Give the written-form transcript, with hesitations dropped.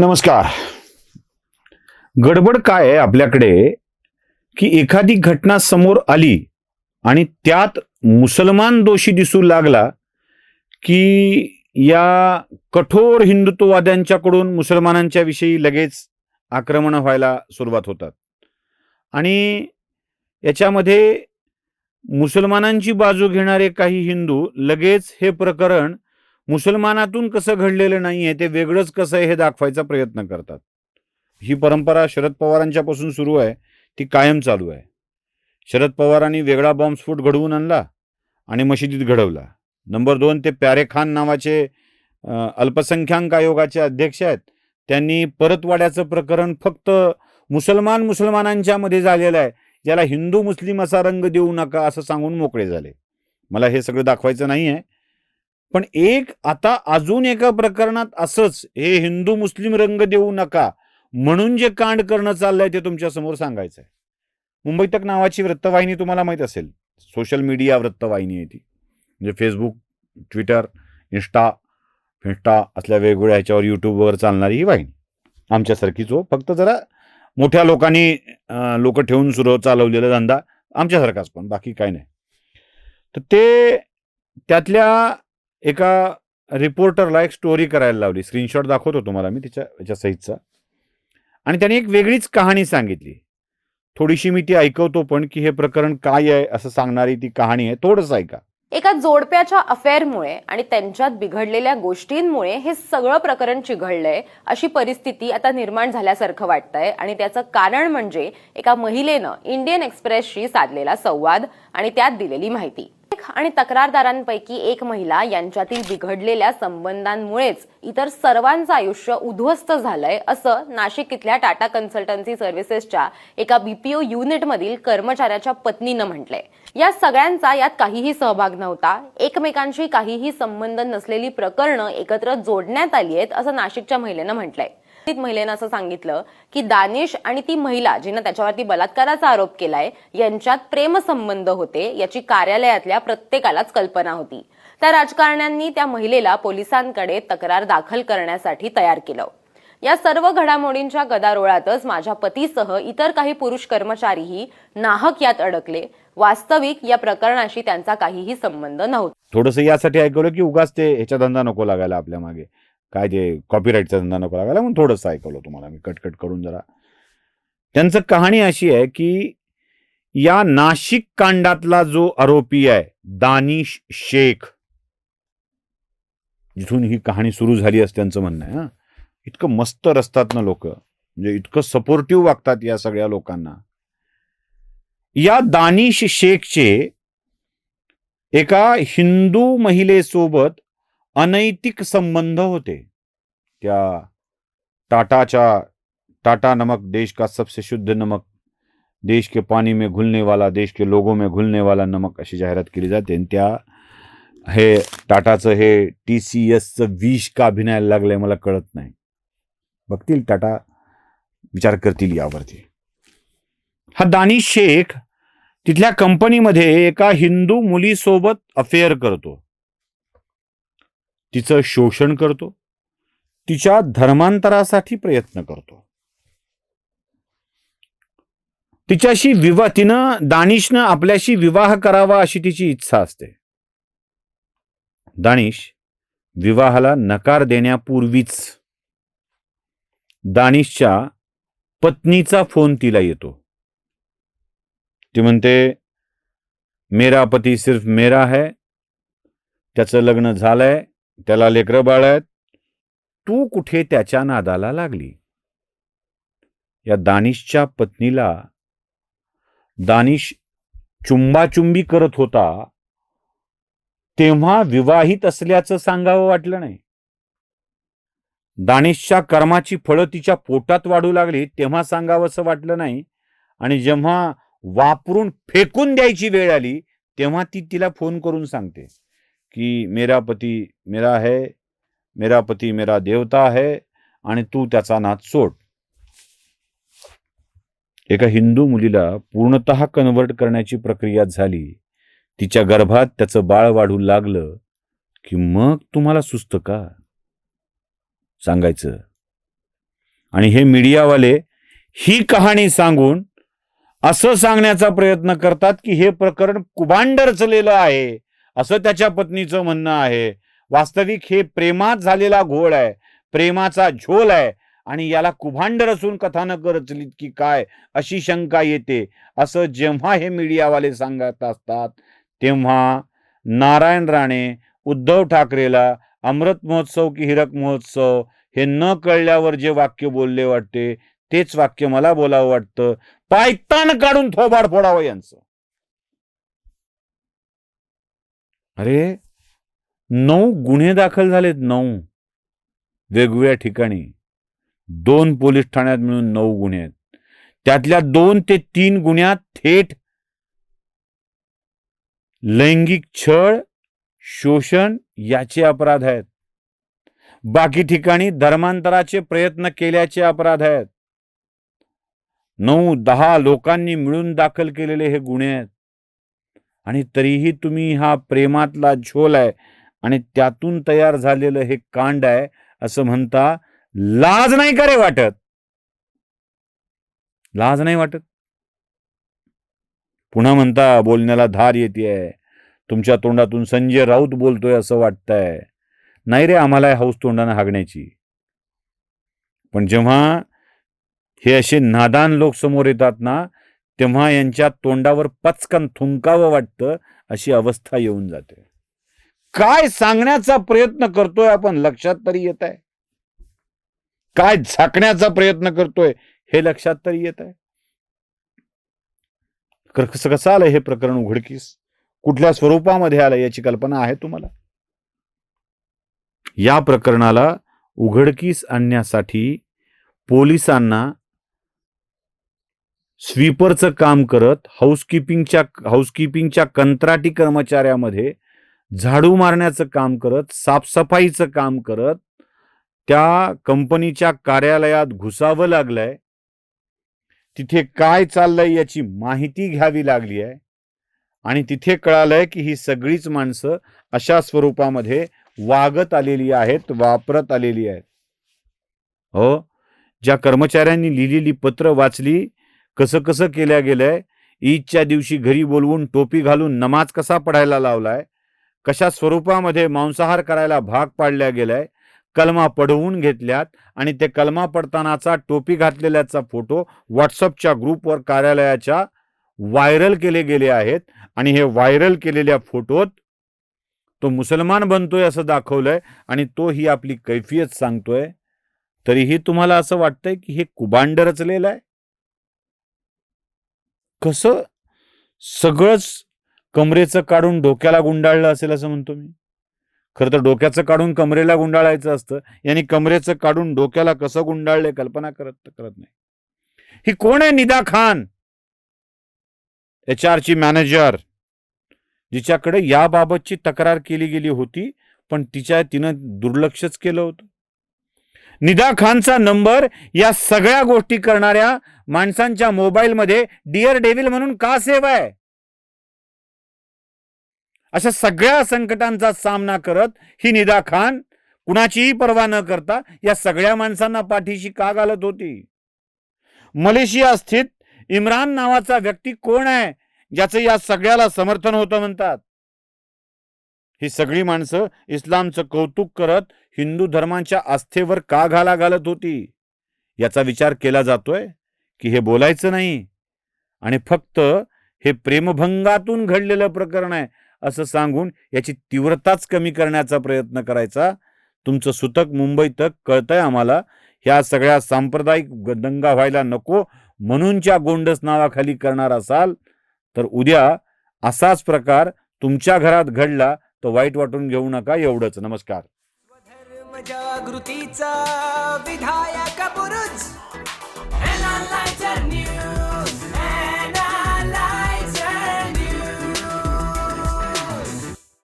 नमस्कार. गडबड काय आहे आपल्याकडे की एखादी घटना समोर आली आणि त्यात मुसलमान दोषी दिसू लागला की या कठोर हिंदुत्ववाद्यांच्याकडून मुसलमानांच्या विषयी लगेच आक्रमण व्हायला सुरुवात होतात आणि याच्यामध्ये मुसलमानांची बाजू घेणारे काही हिंदू लगेच हे प्रकरण मुसलमानातून कसं घडलेलं नाहीये, ते वेगळंच कसं आहे हे दाखवायचा प्रयत्न करतात. ही परंपरा शरद पवारांच्या पासून सुरू आहे, ती कायम चालू आहे. शरद पवारांनी वेगळा बॉम्बस्फोट घडवून आणला आणि मशिदीत घडवला. नंबर 2, ते प्यारे खान नावाचे अल्पसंख्याक आयोगाचे अध्यक्ष आहेत, त्यांनी परतवाड्याचं प्रकरण फक्त मुसलमानांच्या मध्ये झालेलं आहे, ज्याला हिंदू मुस्लिम असा रंग देऊ नका असं सांगून मोकळे झाले. मला हे सगळं दाखवायचं नाही आहे, पण आता अजून एका प्रकरणात असंच हे हिंदू मुस्लिम रंग देऊ नका म्हणून जे कांड करणं चाललंय ते तुमच्या समोर सांगायचं आहे. मुंबई तक नावाची वृत्तवाहिनी तुम्हाला माहित असेल, सोशल मीडिया वृत्तवाहिनी आहे ती, म्हणजे फेसबुक, ट्विटर, इंस्टा असल्या वेगवेगळ्या ह्याच्यावर यूट्यूबवर चालणारी ही वाहिनी आमच्यासारखीच हो, फक्त जरा मोठ्या लोक ठेवून सुरू चालवलेला धंदा आमच्यासारखाच, पण बाकी काय नाही. तर ते त्यातल्या एका रिपोर्टरला एक स्टोरी करायला लावली. स्क्रीनशॉट दाखवतो तुम्हाला मी याच्या सहितचा, आणि त्याने एक वेगळीच कहाणी सांगितली. थोडीशी मी ती ऐकवतो पण, की हे प्रकरण काय आहे असं सांगणारी ती कहाणी आहे, थोडंसं ऐका. एका जोडप्याच्या अफेअरमुळे आणि त्यांच्यात बिघडलेल्या गोष्टींमुळे हे सगळं प्रकरण चिघळलंय अशी परिस्थिती आता निर्माण झाल्यासारखं वाटतंय. आणि त्याचं कारण म्हणजे एका महिलेनं इंडियन एक्सप्रेसशी साधलेला संवाद आणि त्यात दिलेली माहिती. आणि तक्रारदारांपैकी एक महिला यांच्यातील बिघडलेल्या संबंधांमुळेच इतर सर्वांचं आयुष्य उद्ध्वस्त झालंय असं नाशिक इथल्या टाटा कन्सल्टन्सी सर्व्हिसेसच्या एका बीपीओ युनिटमधील कर्मचाऱ्याच्या पत्नीनं म्हटलंय. या सगळ्यांचा यात काहीही सहभाग नव्हता, एकमेकांशी काहीही संबंध नसलेली प्रकरणं एकत्र जोडण्यात आली आहेत असं नाशिकच्या महिलेनं म्हटलंय. महिलेनं असं सांगितलं की दानिश आणि ती महिला जिनं त्याच्यावरती बलात्काराचा आरोप केलाय यांच्यात प्रेमसंबंध होते याची कार्यालयातल्या प्रत्येकालाच कल्पना होती. त्या राजकारण्यांनी त्या महिलेला पोलिसांकडे तक्रार दाखल करण्यासाठी तयार केलं. या सर्व घडामोडींच्या गदारोळातच माझ्या पतीसह इतर काही पुरुष कर्मचारीही नाहक यात अडकले. वास्तविक या प्रकरणाशी त्यांचा काहीही संबंध नव्हता. थोडंसं यासाठी ऐकवलं की उगाच ते ह्याचा धंदा नको लागायला आपल्या मागे, काय ते कॉपीराईटचा धंदा नको लागायला, म्हणून थोडंसं ऐकवलं तुम्हाला मी कट करून जरा. त्यांचं कहाणी अशी आहे की या नाशिक कांडातला जो आरोपी आहे दानिश शेख, जिथून ही कहाणी सुरू झाली असं त्यांचं म्हणणं आहे. इतकं मस्त रस्तात ना लोक, म्हणजे इतकं सपोर्टिव्ह वागतात या सगळ्या लोकांना. या दानिश शेखचे एका हिंदू महिलेसोबत अनैतिक संबंध होते. त्या टाटा नमक, देश का सबसे शुद्ध नमक, देश के पानी में घुलने वाला, देश के लोगों में घुलने वाला नमक अशी जाहिरात केली जाते. आणि त्या हे टाटाचं हे TCSचं विष का अभिनयाला लागलंय मला कळत नाही. बघतील टाटा, विचार करतील यावरती. हा दानिश शेख तिथल्या कंपनीमध्ये एका हिंदू मुलीसोबत अफेअर करतो, तिचं शोषण करतो, तिच्या धर्मांतरासाठी प्रयत्न करतो. दानिशनं आपल्याशी विवाह करावा अशी तिची इच्छा असते. दानिश विवाहाला नकार देण्यापूर्वीच दानिशच्या पत्नीचा फोन तिला येतो. ती म्हणते, मेरा पती सिर्फ मेरा है, त्याचं लग्न झालंय, त्याला लेकरं बाळ आहेत, तू कुठे त्याच्या नादाला लागली. या दानिशच्या पत्नीला दानिश चुंबाचुंबी करत होता तेव्हा विवाहित असल्याचं सांगावं वाटलं नाही. दानिशच्या कर्माची फळं तिच्या पोटात वाढू लागली तेव्हा सांगावंसं वाटलं नाही. आणि जेव्हा वापरून फेकून द्यायची वेळ आली तेव्हा ती तिला फोन करून सांगते की मेरा पती मेरा है, मेरा पती मेरा देवता है आणि तू त्याचा नाद सोड. एका हिंदू मुलीला पूर्णतः कन्व्हर्ट करण्याची प्रक्रिया झाली, तिच्या गर्भात त्याचं बाळ वाढू लागलं की मग तुम्हाला सुचतं का सांगायचं आणि हे मीडियावाले ही कहाणी सांगून असं सांगण्याचा प्रयत्न करतात की हे प्रकरण कुभांड रचलेलं आहे, असं त्याच्या पत्नीचं म्हणणं आहे. वास्तविक हे प्रेमात झालेला घोळ आहे, प्रेमाचा झोल आहे आणि याला कुभांड रचून कथानक रचलीत की काय अशी शंका येते. असं जेव्हा हे मीडियावाले सांगत असतात तेव्हा नारायण राणे उद्धव ठाकरेला अमृत महोत्सव की हिरक महोत्सव हे न कळल्यावर जे वाक्य बोलले वाटते तेच वाक्य मला बोलावं वाटतं. पायतान काढून थोबाड फोडावं यांचं. अरे 9 गुन्हे दाखल झालेत, 9 वेगवेगळ्या ठिकाणी. 2 पोलीस ठाण्यात मिळून 9 गुन्हे आहेत. त्यातल्या 2 ते 3 गुन्ह्यात थेट लैंगिक छळ, शोषण याचे अपराध आहेत. बाकी ठिकाणी धर्मांतराचे प्रयत्न केल्याचे अपराध आहेत. 9-10 लोकांनी मिळून दाखल केलेले हे गुन्हे आहेत. आणि तरीही तुम्ही हा प्रेमातला झोल आहे आणि त्यातून तयार झालेलं हे कांड आहे असं म्हणता. लाज नाही का रे वाटत? लाज नाही वाटत? पुन्हा म्हणता बोलण्याला धार येतेय, तुमच्या तोंडातून संजय राऊत बोलतोय असं वाटतंय. नाही रे, आम्हाला हौस तोंडानं हागण्याची. पण जेव्हा हे असे नादान लोक समोर येतात ना तेव्हा यांच्या तोंडावर पचकन थुंकावं वाटतं अशी अवस्था येऊन जाते. काय सांगण्याचा प्रयत्न करतोय आपण लक्षात तरी येत आहे? काय झाकण्याचा प्रयत्न करतोय हे लक्षात तरी येत आहे? कसं आलं हे प्रकरण उघडकीस? कुठल्या स्वरूपामध्ये आलं याची कल्पना आहे तुम्हाला? या प्रकरणाला उघडकीस आणण्यासाठी पोलिसांना स्वीपरचं काम करत हाऊसकीपिंगच्या कंत्राटी कर्मचाऱ्यामध्ये झाडू मारण्याचं काम करत, साफसफाईचं काम करत त्या कंपनीच्या कार्यालयात घुसावं लागलंय. तिथे काय चाललंय याची माहिती घ्यावी लागली आहे आणि तिथे कळालंय की ही सगळीच माणसं अशा स्वरूपामध्ये वागत आलेली आहेत, वापरत आलेली आहेत. हो, ज्या कर्मचाऱ्यांनी लिहिलेली पत्र वाचली, कसं कसं केल्या गेलंय, ईदच्या दिवशी घरी बोलवून टोपी घालून नमाज कसा पढायला लावलाय, कशा स्वरूपामध्ये मांसाहार करायला भाग पाडल्या गेलाय, कलमा पढवून घेतल्यात आणि ते कलमा पडतानाचा टोपी घातलेल्याचा फोटो व्हॉट्सअपच्या ग्रुपवर कार्यालयाच्या व्हायरल केले गेले आहेत. आणि हे व्हायरल केलेल्या फोटोत तो मुसलमान बनतोय असं दाखवलंय आणि तो ही आपली कैफियत सांगतोय. तरीही तुम्हाला असं वाटतंय की हे कुभांड रचलेलं आहे? कसं सगळंच कमरेचं काढून डोक्याला गुंडाळलं असेल असं म्हणतो मी. खरं तर डोक्याचं काढून कमरेला गुंडाळायचं असतं, यांनी कमरेचं काढून डोक्याला कसं गुंडाळलंय कल्पना करत नाही. ही कोण आहे? निदा खान, HR ची मॅनेजर, जिच्याकडे याबाबतची तक्रार केली गेली होती पण तिनं दुर्लक्षच केलं होतं. निदा खानचा नंबर या सगळ्या गोष्टी करणाऱ्या माणसांच्या मोबाईलमध्ये डिअर डेव्हिल म्हणून का सेव्ह आहे? अशा सगळ्या संकटांचा सामना करत ही निदा खान कुणाचीही पर्वा न करता या सगळ्या माणसांना पाठीशी का घालत होती? मलेशिया स्थित इम्रान नावाचा व्यक्ती कोण आहे ज्याचं या सगळ्याला समर्थन होतं म्हणतात? ही सगळी माणसं इस्लामचं कौतुक करत हिंदू धर्माच्या आस्थेवर का घाला घालत होती याचा विचार केला जातोय की हे बोलायचं नाही आणि फक्त हे प्रेमभंगातून घडलेलं प्रकरण आहे असं सांगून याची तीव्रताच कमी करण्याचा प्रयत्न करायचा? तुमचं सुतक मुंबईत कळतंय आम्हाला. ह्या सगळ्या सांप्रदायिक दंगा व्हायला नको म्हणूनच्या गोंडस नावाखाली करणार असाल तर उद्या असाच प्रकार तुमच्या घरात घडला तर वाईट वाटून घेऊ नका. एवढंच. नमस्कार. जागृतीचा विधायक बुरुज